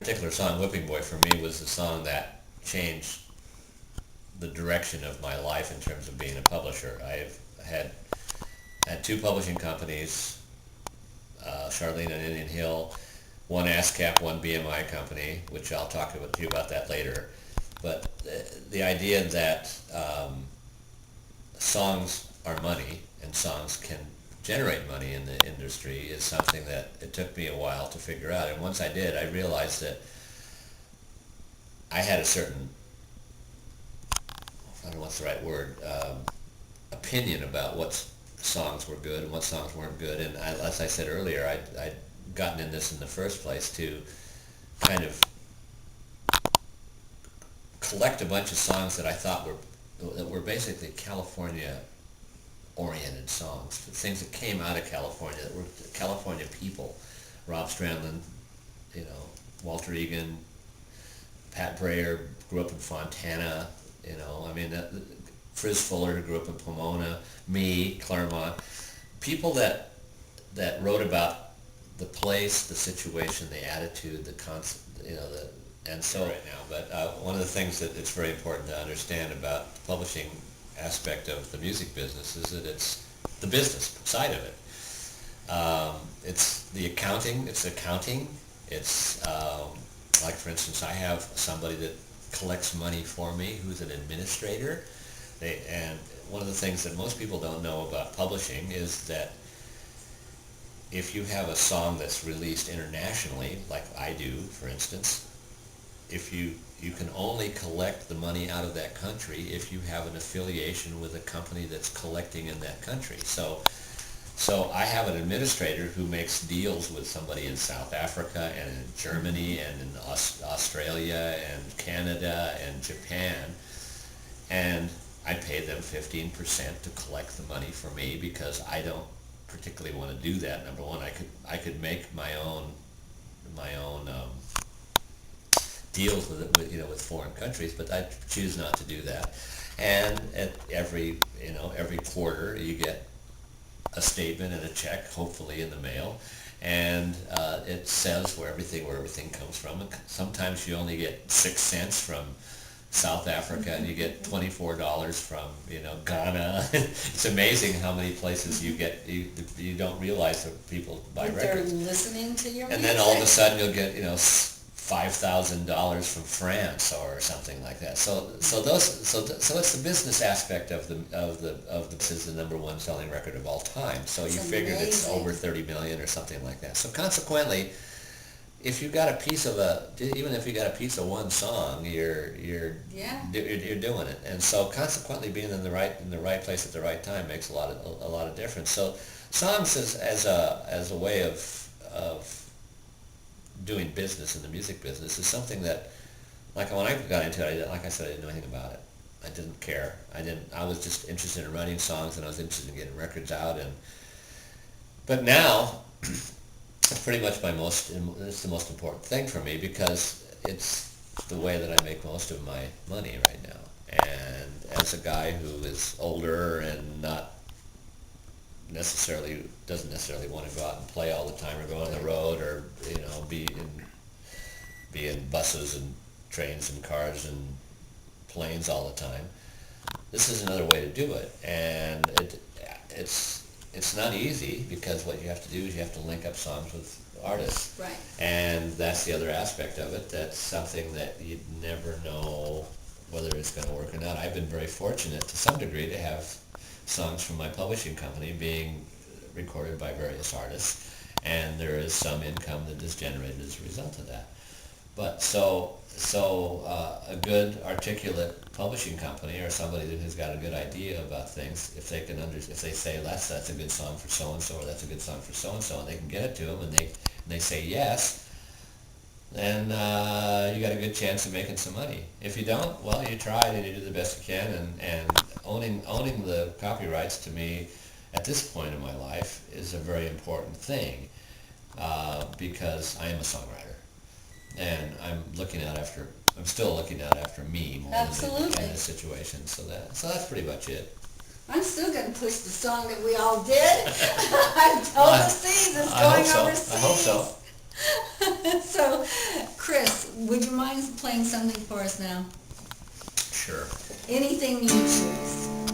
particular song, Whipping Boy, for me was the song that changed the direction of my life in terms of being a publisher. I've had two publishing companies, Charlene and Indian Hill, one ASCAP, one BMI company, which I'll talk to you about that later. But the idea that songs are money and songs can generate money in the industry is something that it took me a while to figure out. And once I did, I realized that I had a certain, I don't know what's the right word, opinion about what songs were good and what songs weren't good. And as I said earlier, I'd gotten in this in the first place to kind of collect a bunch of songs that I thought were basically California-oriented songs, things that came out of California, that were California people. Rob Strandland, Walter Egan, Pat Breyer grew up in Fontana, Friz Fuller grew up in Pomona, me, Claremont. People that wrote about the place, the situation, the attitude, the concept, and so right now. But one of the things that it's very important to understand about the publishing aspect of the music business is that it's the business side of it. It's the accounting. It's like, for instance, I have somebody that collects money for me who's an administrator. And one of the things that most people don't know about publishing is that if you have a song that's released internationally, like I do, for instance, if you can only collect the money out of that country if you have an affiliation with a company that's collecting in that country. So I have an administrator who makes deals with somebody in South Africa and in Germany and in Australia and Canada and Japan, and I pay them 15% to collect the money for me because I don't particularly want to do that. Number one, I could make my own deals with foreign countries, but I choose not to do that. And at every quarter, you get a statement and a check, hopefully in the mail, and it says where everything comes from. And sometimes you only get 6 cents from South Africa, and you get $24 from Ghana. It's amazing how many places you get. You don't realize that people buy records. They're listening to your music. And then all of a sudden you'll get $5,000 from France or something like that. So it's the business aspect of this is the number one selling record of all time. So you figured it's over 30 million or something like that. So consequently, if you got even if you got a piece of one song, you're doing it. And so consequently, being in the right place at the right time makes a lot of difference. So songs as a way of doing business in the music business is something that, like when I got into it, like I said, I didn't know anything about it. I didn't care. I was just interested in writing songs, and I was interested in getting records out. But now, it's pretty much it's the most important thing for me because it's the way that I make most of my money right now. And as a guy who is older and doesn't necessarily want to go out and play all the time or go on the road or be in buses and trains and cars and planes all the time, this is another way to do it. And it's not easy because what you have to do is you have to link up songs with artists. Right. And that's the other aspect of it. That's something that you'd never know whether it's going to work or not. I've been very fortunate to some degree to have songs from my publishing company being recorded by various artists, and there is some income that is generated as a result of that. But so a good articulate publishing company or somebody that has got a good idea about things, if they say that's a good song for so and so, or that's a good song for so and so, and they can get it to them, and they say yes, then you got a good chance of making some money. If you don't, well, you tried and you did the best you can, and owning the copyrights to me at this point in my life is a very important thing because I am a songwriter, and I'm still looking out after me more than anything in this situation. So that's pretty much it. I'm still going to push the song that we all did. I'm overseas. It's going overseas. I hope so. So, Chris, mind playing something for us now? Sure. Anything you choose.